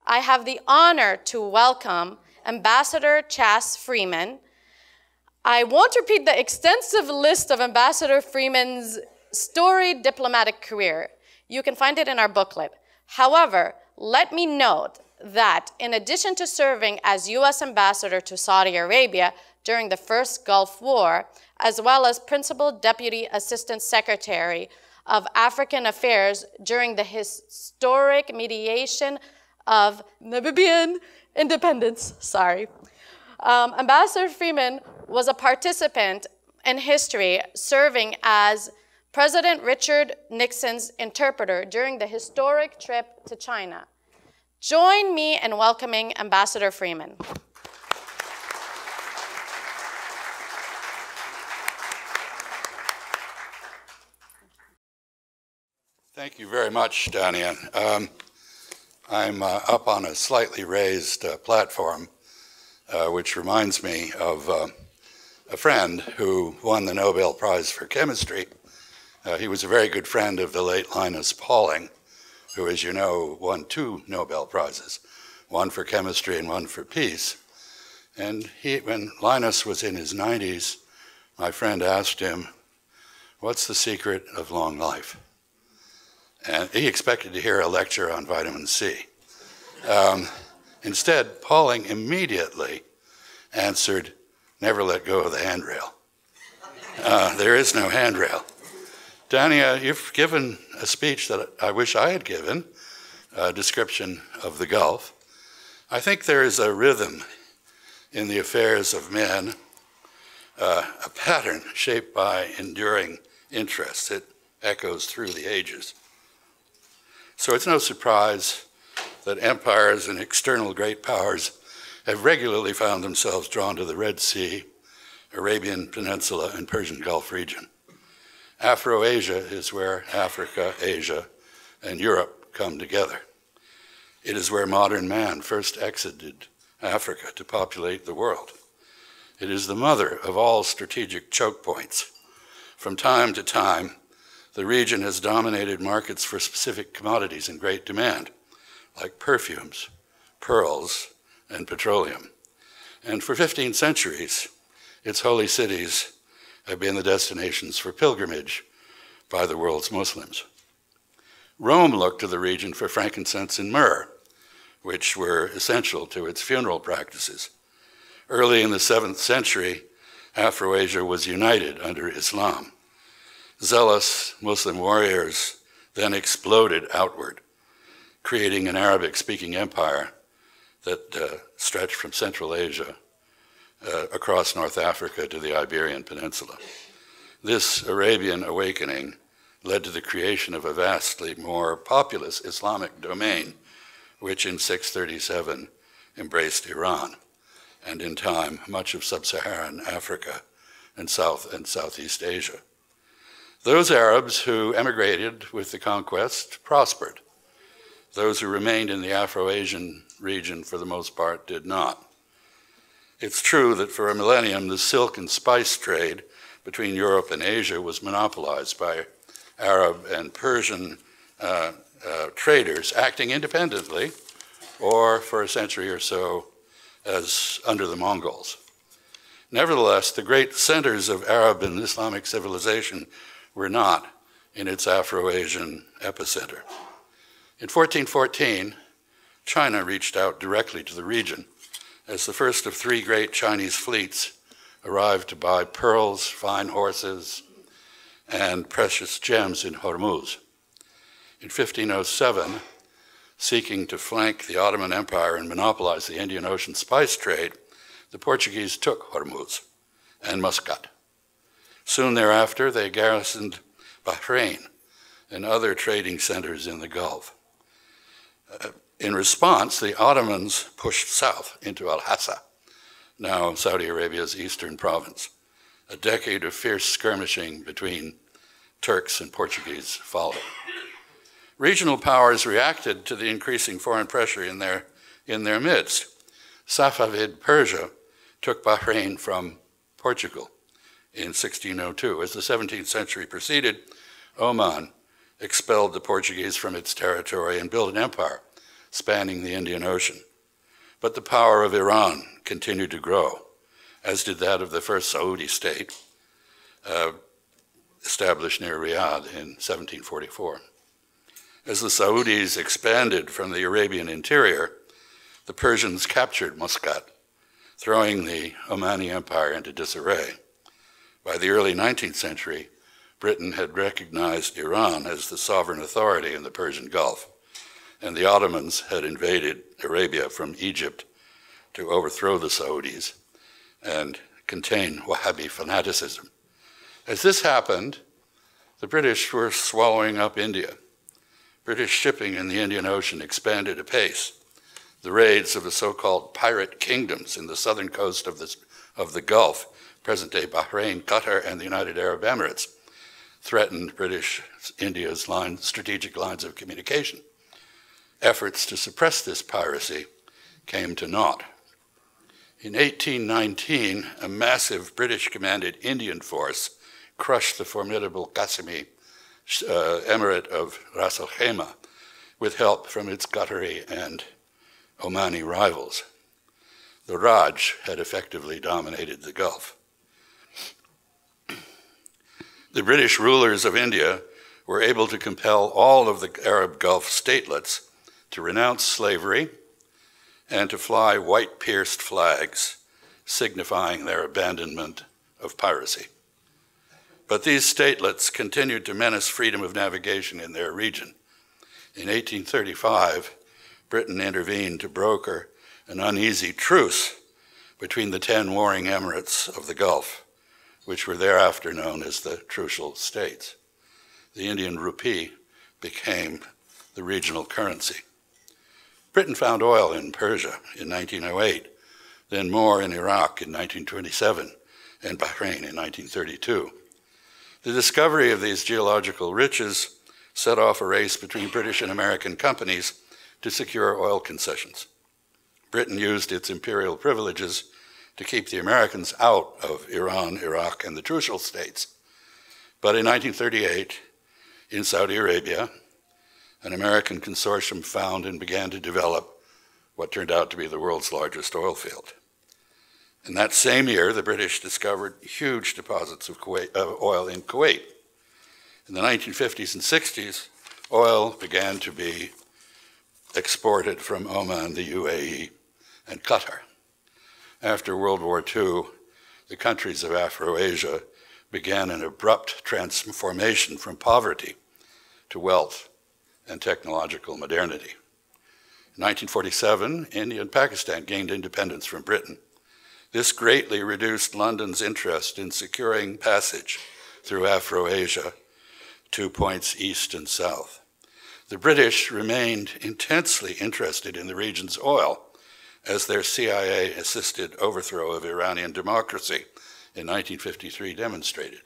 I have the honor to welcome Ambassador Chas Freeman. I won't repeat the extensive list of Ambassador Freeman's storied diplomatic career. You can find it in our booklet. However, let me note that in addition to serving as U.S. Ambassador to Saudi Arabia during the First Gulf War, as well as Principal Deputy Assistant Secretary of African Affairs during the historic mediation of Namibian independence, Ambassador Freeman was a participant in history, serving as President Richard Nixon's interpreter during the historic trip to China. Join me in welcoming Ambassador Freeman. Thank you very much, Dania. I'm up on a slightly raised platform, which reminds me of a friend who won the Nobel Prize for Chemistry. He was a very good friend of the late Linus Pauling, who, as you know, won 2 Nobel Prizes, one for chemistry and one for peace. And when Linus was in his 90s, my friend asked him, "What's the secret of long life?" And he expected to hear a lecture on vitamin C. Instead, Pauling immediately answered, "Never let go of the handrail." There is no handrail. Dania, you've given a speech that I wish I had given, a description of the Gulf. I think there is a rhythm in the affairs of men, a pattern shaped by enduring interests. It echoes through the ages. So it's no surprise that empires and external great powers have regularly found themselves drawn to the Red Sea, Arabian Peninsula, and Persian Gulf region. Afro-Asia is where Africa, Asia, and Europe come together. It is where modern man first exited Africa to populate the world. It is the mother of all strategic choke points. From time to time, the region has dominated markets for specific commodities in great demand, like perfumes, pearls, and petroleum. And for 15 centuries, its holy cities have been the destinations for pilgrimage by the world's Muslims. Rome looked to the region for frankincense and myrrh, which were essential to its funeral practices. Early in the 7th century, Afro-Asia was united under Islam. Zealous Muslim warriors then exploded outward, creating an Arabic-speaking empire that stretched from Central Asia across North Africa to the Iberian Peninsula. This Arabian awakening led to the creation of a vastly more populous Islamic domain, which in 637 embraced Iran, and in time much of sub-Saharan Africa and South and Southeast Asia. Those Arabs who emigrated with the conquest prospered. Those who remained in the Afro-Asian region for the most part did not. It's true that for a millennium, the silk and spice trade between Europe and Asia was monopolized by Arab and Persian traders acting independently, or for a century or so as under the Mongols. Nevertheless, the great centers of Arab and Islamic civilization were not in its Afro-Asian epicenter. In 1414, China reached out directly to the region as the first of 3 great Chinese fleets arrived to buy pearls, fine horses, and precious gems in Hormuz. In 1507, seeking to flank the Ottoman Empire and monopolize the Indian Ocean spice trade, the Portuguese took Hormuz and Muscat. Soon thereafter, they garrisoned Bahrain and other trading centers in the Gulf. In response, the Ottomans pushed south into Al-Hassa, now Saudi Arabia's eastern province. A decade of fierce skirmishing between Turks and Portuguese followed. Regional powers reacted to the increasing foreign pressure in their midst. Safavid Persia took Bahrain from Portugal in 1602. As the 17th century proceeded, Oman expelled the Portuguese from its territory and built an empire spanning the Indian Ocean. But the power of Iran continued to grow, as did that of the first Saudi state, established near Riyadh in 1744. As the Saudis expanded from the Arabian interior, the Persians captured Muscat, throwing the Omani Empire into disarray. By the early 19th century, Britain had recognized Iran as the sovereign authority in the Persian Gulf, and the Ottomans had invaded Arabia from Egypt to overthrow the Saudis and contain Wahhabi fanaticism. As this happened, the British were swallowing up India. British shipping in the Indian Ocean expanded apace. The raids of the so-called pirate kingdoms in the southern coast of the Gulf, present-day Bahrain, Qatar, and the United Arab Emirates, threatened British India's strategic lines of communication. Efforts to suppress this piracy came to naught. In 1819, a massive British-commanded Indian force crushed the formidable Qasimi Emirate of Ras Al Khaimah with help from its Qatari and Omani rivals. The Raj had effectively dominated the Gulf. The British rulers of India were able to compel all of the Arab Gulf statelets to renounce slavery and to fly white-pierced flags, signifying their abandonment of piracy. But these statelets continued to menace freedom of navigation in their region. In 1835, Britain intervened to broker an uneasy truce between the 10 warring emirates of the Gulf, which were thereafter known as the Trucial States. The Indian rupee became the regional currency. Britain found oil in Persia in 1908, then more in Iraq in 1927, and Bahrain in 1932. The discovery of these geological riches set off a race between British and American companies to secure oil concessions. Britain used its imperial privileges to keep the Americans out of Iran, Iraq, and the Trucial States. But in 1938, in Saudi Arabia, an American consortium found and began to develop what turned out to be the world's largest oil field. In that same year, the British discovered huge deposits of oil in Kuwait. In the 1950s and 60s, oil began to be exported from Oman, the UAE, and Qatar. After World War II, the countries of Afro-Asia began an abrupt transformation from poverty to wealth and technological modernity. In 1947, India and Pakistan gained independence from Britain. This greatly reduced London's interest in securing passage through Afro-Asia to points east and south. The British remained intensely interested in the region's oil, as their CIA-assisted overthrow of Iranian democracy in 1953 demonstrated.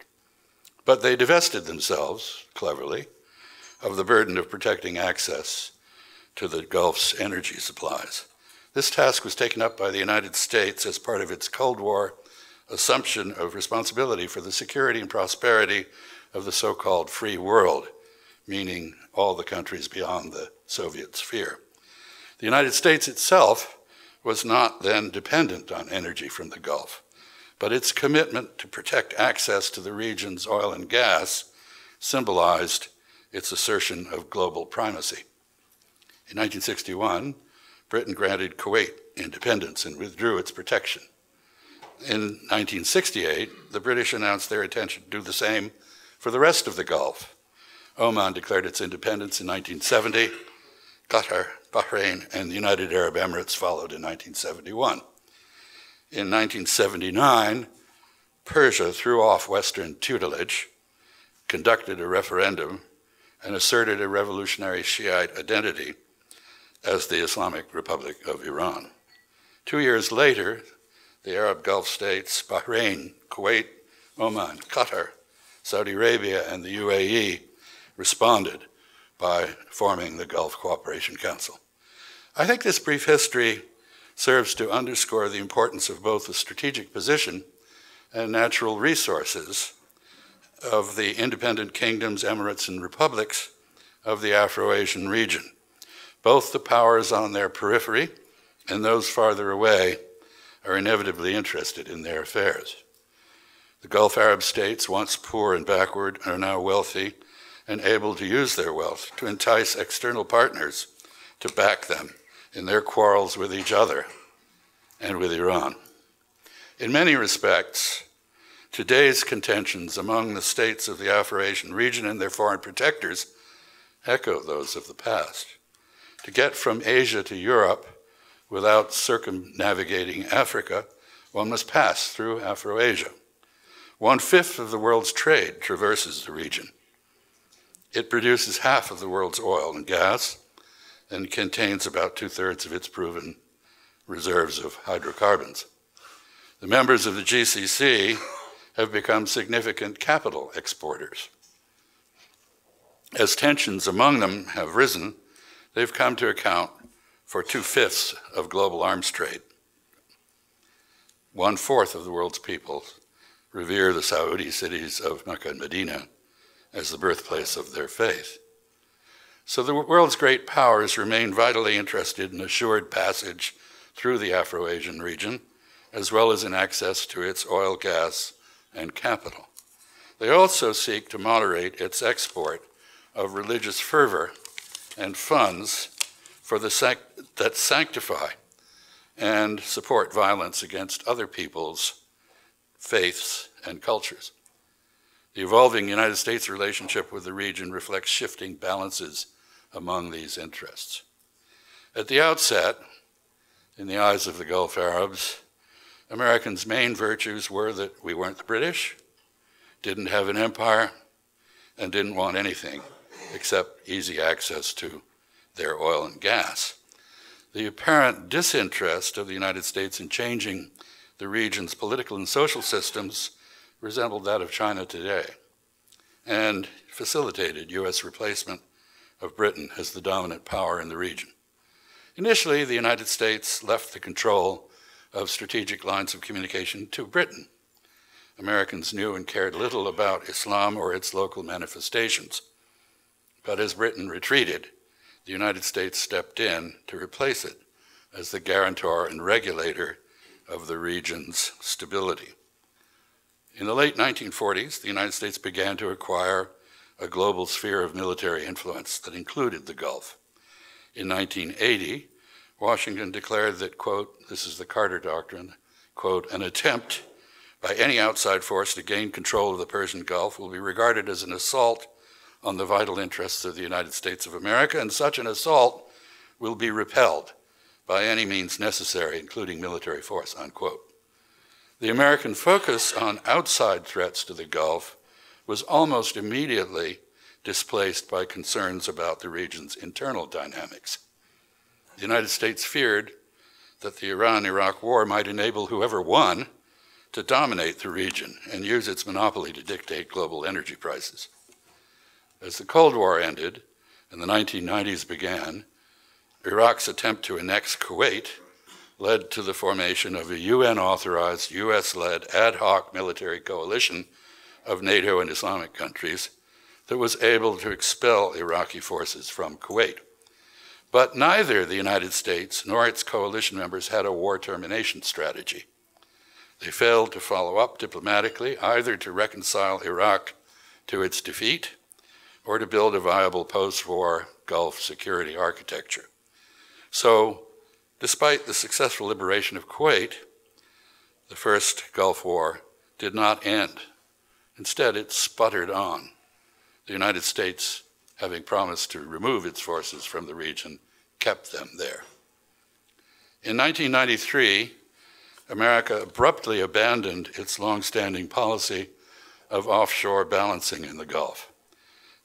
But they divested themselves, cleverly, of the burden of protecting access to the Gulf's energy supplies. This task was taken up by the United States as part of its Cold War assumption of responsibility for the security and prosperity of the so-called free world, meaning all the countries beyond the Soviet sphere. The United States itself was not then dependent on energy from the Gulf, but its commitment to protect access to the region's oil and gas symbolized its assertion of global primacy. In 1961, Britain granted Kuwait independence and withdrew its protection. In 1968, the British announced their intention to do the same for the rest of the Gulf. Oman declared its independence in 1970. Qatar, Bahrain, and the United Arab Emirates followed in 1971. In 1979, Persia threw off Western tutelage, conducted a referendum, and asserted a revolutionary Shiite identity as the Islamic Republic of Iran. 2 years later, the Arab Gulf states, Bahrain, Kuwait, Oman, Qatar, Saudi Arabia, and the UAE responded by forming the Gulf Cooperation Council. I think this brief history serves to underscore the importance of both the strategic position and natural resources of the independent kingdoms, emirates, and republics of the Afro-Asian region. Both the powers on their periphery and those farther away are inevitably interested in their affairs. The Gulf Arab states, once poor and backward, are now wealthy and able to use their wealth to entice external partners to back them in their quarrels with each other and with Iran. In many respects, today's contentions among the states of the Afro-Asian region and their foreign protectors echo those of the past. To get from Asia to Europe without circumnavigating Africa, one must pass through Afro-Asia. 1/5 of the world's trade traverses the region. It produces half of the world's oil and gas and contains about 2/3 of its proven reserves of hydrocarbons. The members of the GCC have become significant capital exporters. As tensions among them have risen, they've come to account for 2/5 of global arms trade. 1/4 of the world's people revere the Saudi cities of Mecca and Medina as the birthplace of their faith. So the world's great powers remain vitally interested in assured passage through the Afro-Asian region, as well as in access to its oil, gas, and capital. They also seek to moderate its export of religious fervor and funds for that sanctify and support violence against other people's faiths and cultures. The evolving United States relationship with the region reflects shifting balances among these interests. At the outset, in the eyes of the Gulf Arabs, Americans' main virtues were that we weren't the British, didn't have an empire, and didn't want anything except easy access to their oil and gas. The apparent disinterest of the United States in changing the region's political and social systems resembled that of China today and facilitated US replacement of Britain as the dominant power in the region. Initially, the United States left the control of strategic lines of communication to Britain. Americans knew and cared little about Islam or its local manifestations. But as Britain retreated, the United States stepped in to replace it as the guarantor and regulator of the region's stability. In the late 1940s, the United States began to acquire a global sphere of military influence that included the Gulf. In 1980, Washington declared that, quote, this is the Carter Doctrine, quote, an attempt by any outside force to gain control of the Persian Gulf will be regarded as an assault on the vital interests of the United States of America, and such an assault will be repelled by any means necessary, including military force, unquote. The American focus on outside threats to the Gulf was almost immediately displaced by concerns about the region's internal dynamics. The United States feared that the Iran-Iraq war might enable whoever won to dominate the region and use its monopoly to dictate global energy prices. As the Cold War ended and the 1990s began, Iraq's attempt to annex Kuwait led to the formation of a UN-authorized, US-led ad hoc military coalition of NATO and Islamic countries that was able to expel Iraqi forces from Kuwait. But neither the United States nor its coalition members had a war termination strategy. They failed to follow up diplomatically, either to reconcile Iraq to its defeat or to build a viable post-war Gulf security architecture. So, despite the successful liberation of Kuwait, the first Gulf War did not end. Instead, it sputtered on, the United States, having promised to remove its forces from the region, kept them there. In 1993, America abruptly abandoned its long-standing policy of offshore balancing in the Gulf.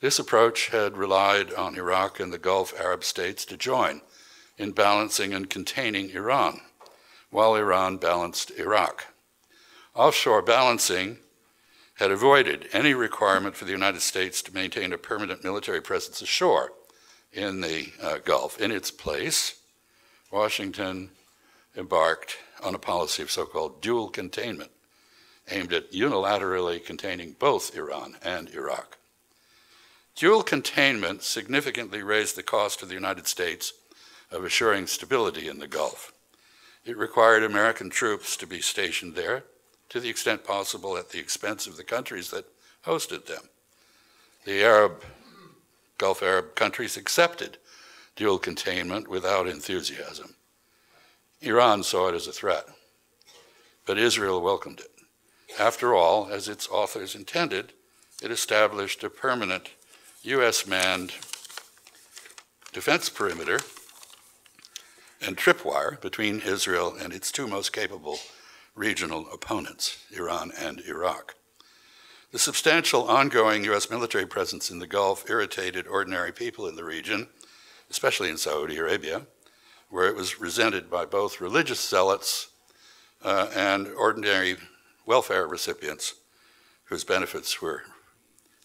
This approach had relied on Iraq and the Gulf Arab states to join in balancing and containing Iran, while Iran balanced Iraq. Offshore balancing had avoided any requirement for the United States to maintain a permanent military presence ashore in the Gulf. In its place, Washington embarked on a policy of so-called dual containment, aimed at unilaterally containing both Iran and Iraq. Dual containment significantly raised the cost to the United States of assuring stability in the Gulf. It required American troops to be stationed there to the extent possible at the expense of the countries that hosted them. The Gulf Arab countries accepted dual containment without enthusiasm. Iran saw it as a threat, but Israel welcomed it. After all, as its authors intended, it established a permanent US-manned defense perimeter and tripwire between Israel and its two most capable regional opponents, Iran and Iraq. The substantial ongoing US military presence in the Gulf irritated ordinary people in the region, especially in Saudi Arabia, where it was resented by both religious zealots and ordinary welfare recipients whose benefits were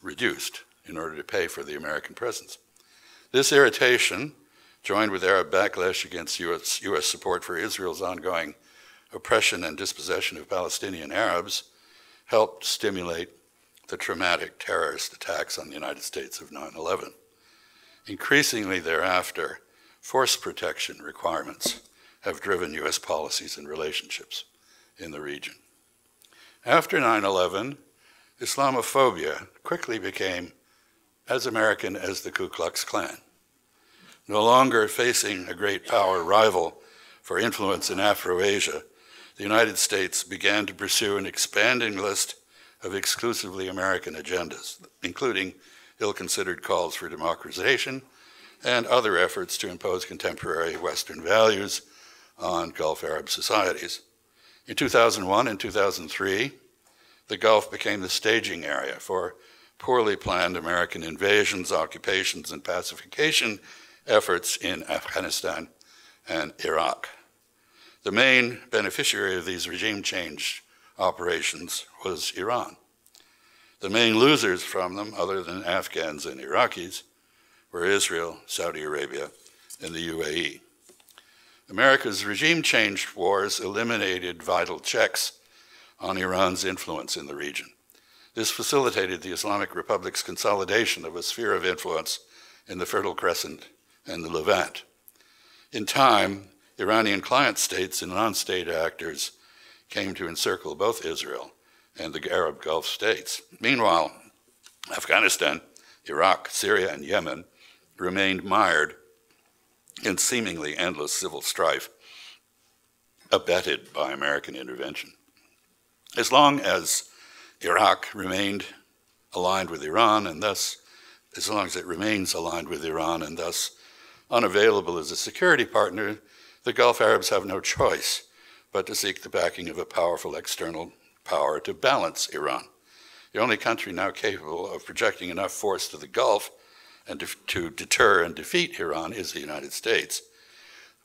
reduced in order to pay for the American presence. This irritation, joined with Arab backlash against US support for Israel's ongoing oppression and dispossession of Palestinian Arabs, helped stimulate the traumatic terrorist attacks on the United States of 9/11. Increasingly thereafter, force protection requirements have driven US policies and relationships in the region. After 9/11, Islamophobia quickly became as American as the Ku Klux Klan. No longer facing a great power rival for influence in Afro-Asia, the United States began to pursue an expanding list of exclusively American agendas, including ill-considered calls for democratization and other efforts to impose contemporary Western values on Gulf Arab societies. In 2001 and 2003, the Gulf became the staging area for poorly planned American invasions, occupations, and pacification efforts in Afghanistan and Iraq. The main beneficiary of these regime change operations was Iran. The main losers from them, other than Afghans and Iraqis, were Israel, Saudi Arabia, and the UAE. America's regime change wars eliminated vital checks on Iran's influence in the region. This facilitated the Islamic Republic's consolidation of a sphere of influence in the Fertile Crescent and the Levant. In time, Iranian client states and non-state actors came to encircle both Israel and the Arab Gulf states. Meanwhile, Afghanistan, Iraq, Syria, and Yemen remained mired in seemingly endless civil strife, abetted by American intervention. As long as Iraq remained aligned with Iran, and thus, as long as it remains aligned with Iran and thus unavailable as a security partner, the Gulf Arabs have no choice but to seek the backing of a powerful external power to balance Iran. The only country now capable of projecting enough force to the Gulf and to deter and defeat Iran is the United States.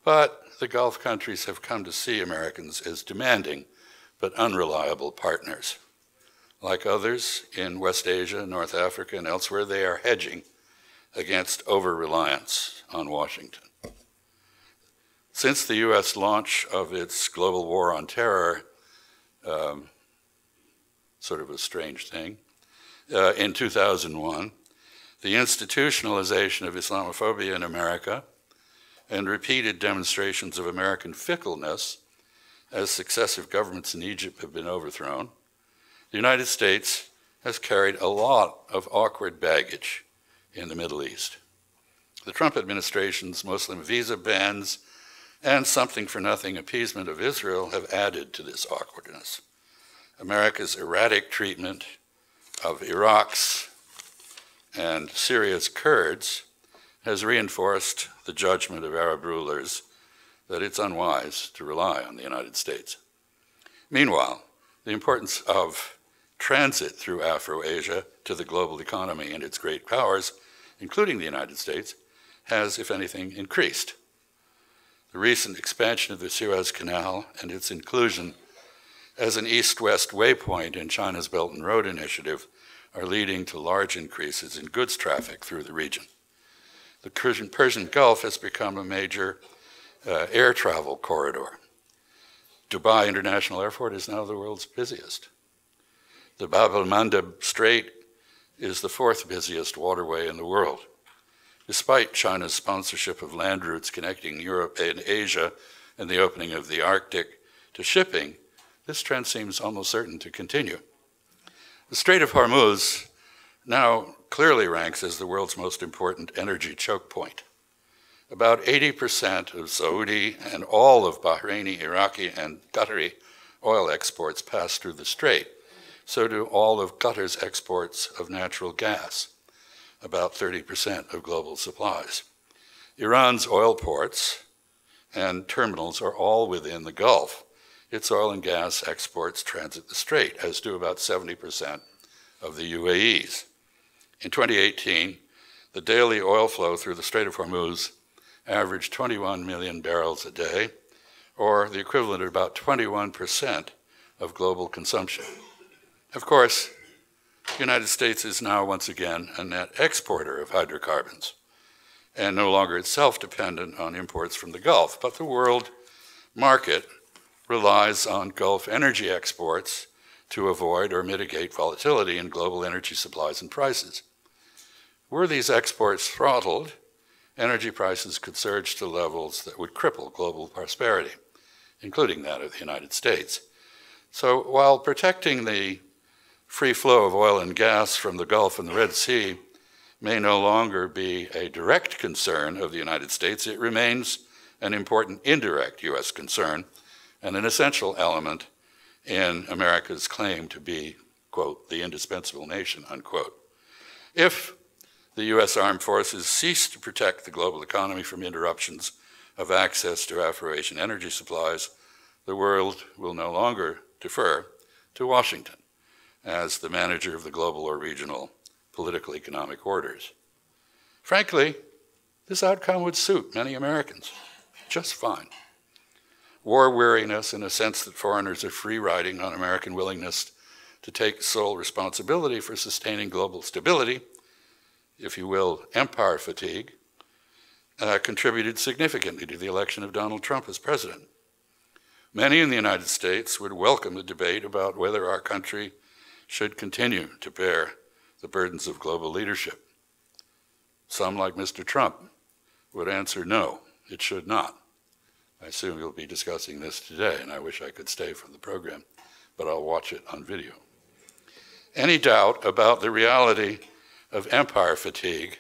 But the Gulf countries have come to see Americans as demanding but unreliable partners. Like others in West Asia, North Africa, and elsewhere, they are hedging against over-reliance on Washington. Since the US launch of its global war on terror, sort of a strange thing, in 2001, the institutionalization of Islamophobia in America and repeated demonstrations of American fickleness as successive governments in Egypt have been overthrown, the United States has carried a lot of awkward baggage in the Middle East. The Trump administration's Muslim visa bans and something-for-nothing appeasement of Israel have added to this awkwardness. America's erratic treatment of Iraq's and Syria's Kurds has reinforced the judgment of Arab rulers that it's unwise to rely on the United States. Meanwhile, the importance of transit through Afro-Asia to the global economy and its great powers, including the United States, has, if anything, increased. The recent expansion of the Suez Canal and its inclusion as an east-west waypoint in China's Belt and Road Initiative are leading to large increases in goods traffic through the region. The Persian Gulf has become a major air travel corridor. Dubai International Airport is now the world's busiest. The Bab el-Mandeb Strait is the fourth busiest waterway in the world. Despite China's sponsorship of land routes connecting Europe and Asia and the opening of the Arctic to shipping, this trend seems almost certain to continue. The Strait of Hormuz now clearly ranks as the world's most important energy choke point. About 80% of Saudi and all of Bahraini, Iraqi, and Qatari oil exports pass through the strait. So do all of Qatar's exports of natural gas, about 30% of global supplies. Iran's oil ports and terminals are all within the Gulf. Its oil and gas exports transit the strait, as do about 70% of the UAE's. In 2018, the daily oil flow through the Strait of Hormuz averaged 21 million barrels a day, or the equivalent of about 21% of global consumption. Of course, the United States is now once again a net exporter of hydrocarbons and no longer itself dependent on imports from the Gulf, but the world market relies on Gulf energy exports to avoid or mitigate volatility in global energy supplies and prices. Were these exports throttled, energy prices could surge to levels that would cripple global prosperity, including that of the United States. So while protecting the free flow of oil and gas from the Gulf and the Red Sea may no longer be a direct concern of the United States, it remains an important indirect U.S. concern and an essential element in America's claim to be, quote, the indispensable nation, unquote. If the U.S. armed forces cease to protect the global economy from interruptions of access to Afro-Asian energy supplies, the world will no longer defer to Washington as the manager of the global or regional political economic orders. Frankly, this outcome would suit many Americans just fine. War weariness in a sense that foreigners are free riding on American willingness to take sole responsibility for sustaining global stability, if you will, empire fatigue, contributed significantly to the election of Donald Trump as president. Many in the United States would welcome the debate about whether our country should continue to bear the burdens of global leadership. Some, like Mr. Trump, would answer no, it should not. I assume you'll be discussing this today, and I wish I could stay for the program, but I'll watch it on video. Any doubt about the reality of empire fatigue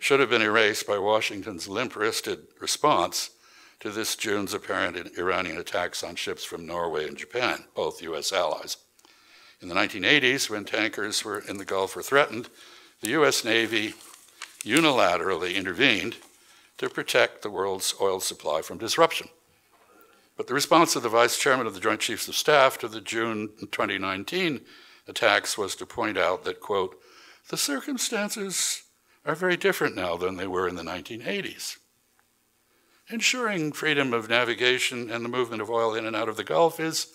should have been erased by Washington's limp-wristed response to this June's apparent Iranian attacks on ships from Norway and Japan, both U.S. allies. In the 1980s, when tankers in the Gulf were threatened, the U.S. Navy unilaterally intervened to protect the world's oil supply from disruption. But the response of the Vice Chairman of the Joint Chiefs of Staff to the June 2019 attacks was to point out that, quote, the circumstances are very different now than they were in the 1980s. Ensuring freedom of navigation and the movement of oil in and out of the Gulf is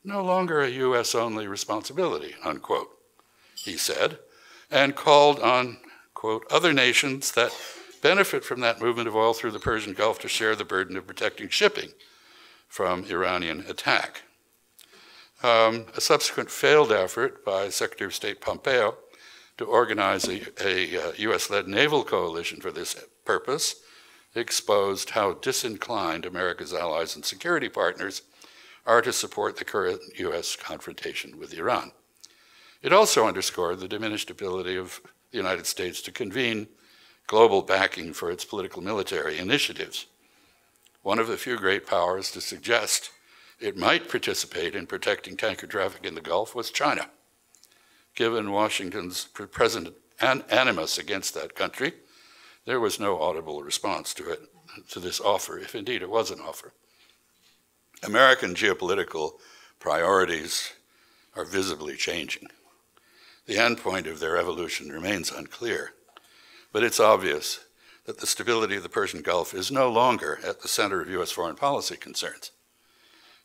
no longer a US-only responsibility, unquote, he said, and called on, quote, other nations that benefit from that movement of oil through the Persian Gulf to share the burden of protecting shipping from Iranian attack. A subsequent failed effort by Secretary of State Pompeo to organize a US-led naval coalition for this purpose exposed how disinclined America's allies and security partners are to support the current US confrontation with Iran. It also underscored the diminished ability of the United States to convene global backing for its political military initiatives. One of the few great powers to suggest it might participate in protecting tanker traffic in the Gulf was China. Given Washington's present animus against that country, there was no audible response to this offer, if indeed it was an offer. American geopolitical priorities are visibly changing. The endpoint of their evolution remains unclear, but it's obvious that the stability of the Persian Gulf is no longer at the center of US foreign policy concerns.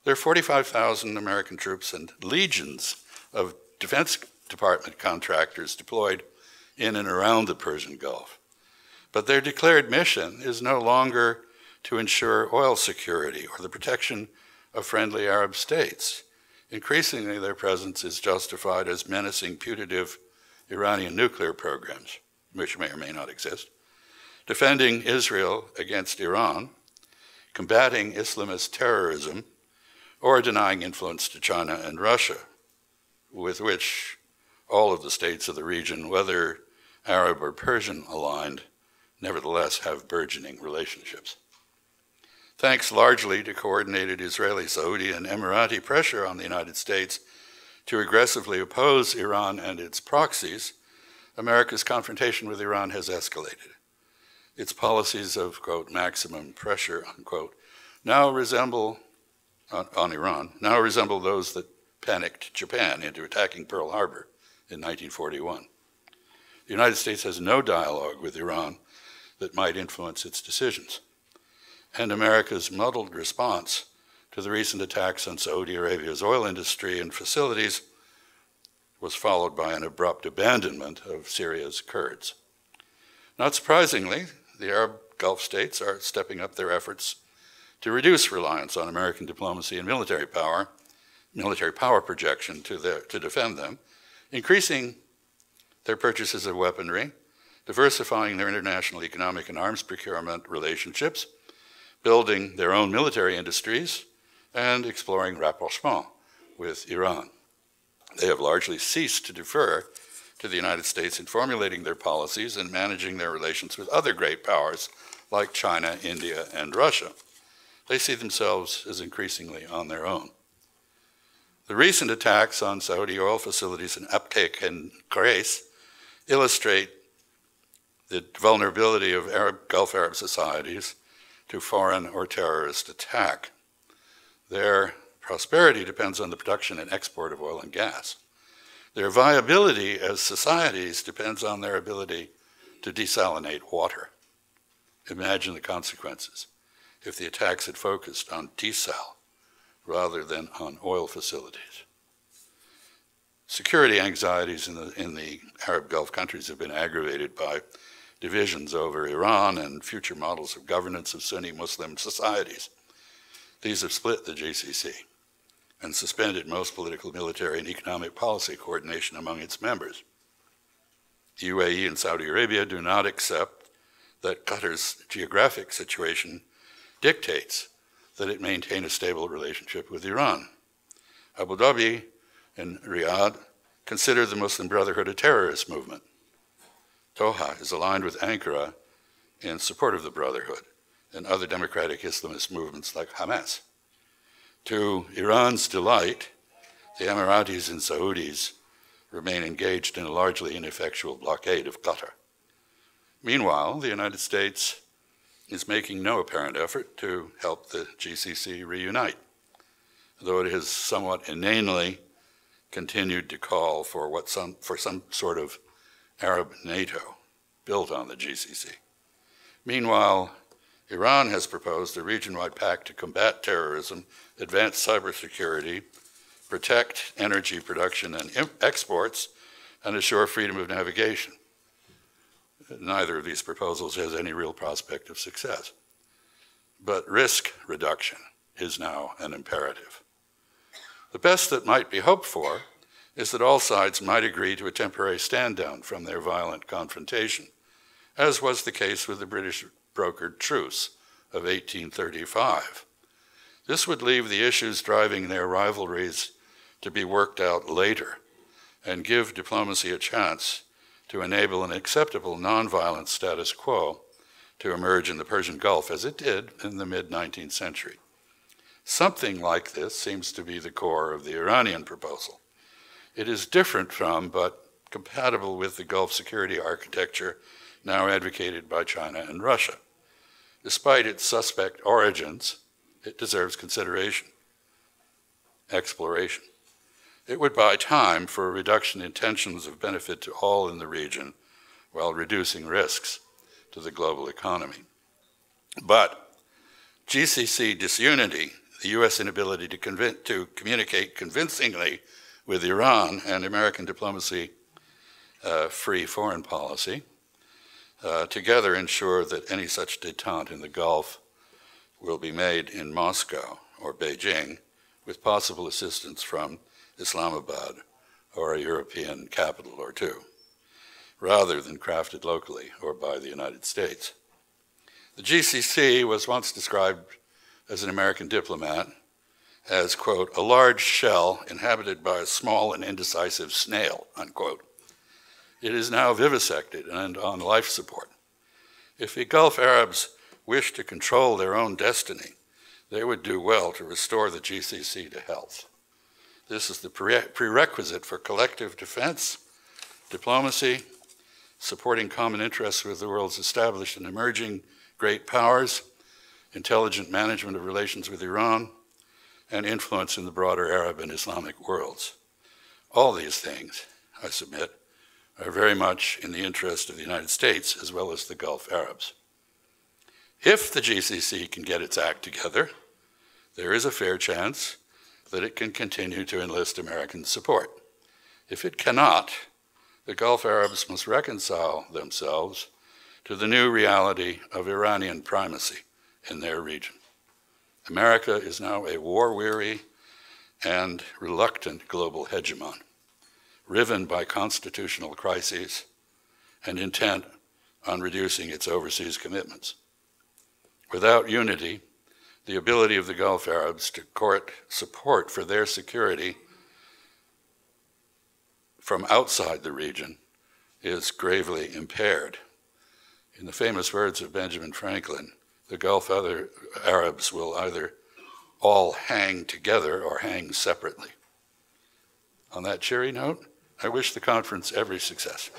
There are 45,000 American troops and legions of Defense Department contractors deployed in and around the Persian Gulf. But their declared mission is no longer to ensure oil security or the protection of friendly Arab states. Increasingly, their presence is justified as menacing putative Iranian nuclear programs, which may or may not exist, defending Israel against Iran, combating Islamist terrorism, or denying influence to China and Russia, with which all of the states of the region, whether Arab or Persian aligned, nevertheless have burgeoning relationships. Thanks largely to coordinated Israeli, Saudi, and Emirati pressure on the United States to aggressively oppose Iran and its proxies, America's confrontation with Iran has escalated. Its policies of, quote, maximum pressure, unquote, on Iran, now resemble those that panicked Japan into attacking Pearl Harbor in 1941. The United States has no dialogue with Iran that might influence its decisions. And America's muddled response to the recent attacks on Saudi Arabia's oil industry and facilities was followed by an abrupt abandonment of Syria's Kurds. Not surprisingly, the Arab Gulf states are stepping up their efforts to reduce reliance on American diplomacy and military power projection to defend them, increasing their purchases of weaponry, diversifying their international economic and arms procurement relationships, building their own military industries, and exploring rapprochement with Iran. They have largely ceased to defer to the United States in formulating their policies and managing their relations with other great powers like China, India, and Russia. They see themselves as increasingly on their own. The recent attacks on Saudi oil facilities in Abqaiq and Qais illustrate the vulnerability of Gulf Arab societies to foreign or terrorist attack. Their prosperity depends on the production and export of oil and gas. Their viability as societies depends on their ability to desalinate water. Imagine the consequences if the attacks had focused on desal rather than on oil facilities. Security anxieties in the Arab Gulf countries have been aggravated by divisions over Iran and future models of governance of Sunni Muslim societies. These have split the GCC and suspended most political, military, and economic policy coordination among its members. The UAE and Saudi Arabia do not accept that Qatar's geographic situation dictates that it maintain a stable relationship with Iran. Abu Dhabi and Riyadh consider the Muslim Brotherhood a terrorist movement. Doha is aligned with Ankara in support of the Brotherhood and other democratic Islamist movements like Hamas. To Iran's delight, the Emiratis and Saudis remain engaged in a largely ineffectual blockade of Qatar. Meanwhile, the United States is making no apparent effort to help the GCC reunite, though it has somewhat inanely continued to call for some sort of Arab NATO built on the GCC. Meanwhile, Iran has proposed a region-wide pact to combat terrorism, advance cybersecurity, protect energy production and exports, and assure freedom of navigation. Neither of these proposals has any real prospect of success. But risk reduction is now an imperative. The best that might be hoped for is that all sides might agree to a temporary stand-down from their violent confrontation, as was the case with the British brokered truce of 1835. This would leave the issues driving their rivalries to be worked out later and give diplomacy a chance to enable an acceptable nonviolent status quo to emerge in the Persian Gulf as it did in the mid-19th century. Something like this seems to be the core of the Iranian proposal. It is different from, but compatible with, the Gulf security architecture now advocated by China and Russia. Despite its suspect origins, it deserves consideration, exploration. It would buy time for a reduction in tensions of benefit to all in the region while reducing risks to the global economy. But GCC disunity, the US inability to communicate convincingly with Iran, and American diplomacy free foreign policy, together ensure that any such détente in the Gulf will be made in Moscow or Beijing with possible assistance from Islamabad or a European capital or two, rather than crafted locally or by the United States. The GCC was once described as an American diplomat as, quote, a large shell inhabited by a small and indecisive snail, unquote. It is now vivisected and on life support. If the Gulf Arabs wish to control their own destiny, they would do well to restore the GCC to health. This is the prerequisite for collective defense, diplomacy, supporting common interests with the world's established and emerging great powers, intelligent management of relations with Iran, and influence in the broader Arab and Islamic worlds. All these things, I submit, are very much in the interest of the United States as well as the Gulf Arabs. If the GCC can get its act together, there is a fair chance that it can continue to enlist American support. If it cannot, the Gulf Arabs must reconcile themselves to the new reality of Iranian primacy in their region. America is now a war-weary and reluctant global hegemon, riven by constitutional crises and intent on reducing its overseas commitments. Without unity, the ability of the Gulf Arabs to court support for their security from outside the region is gravely impaired. In the famous words of Benjamin Franklin, the Gulf Arabs will either all hang together or hang separately. On that cheery note, I wish the conference every success.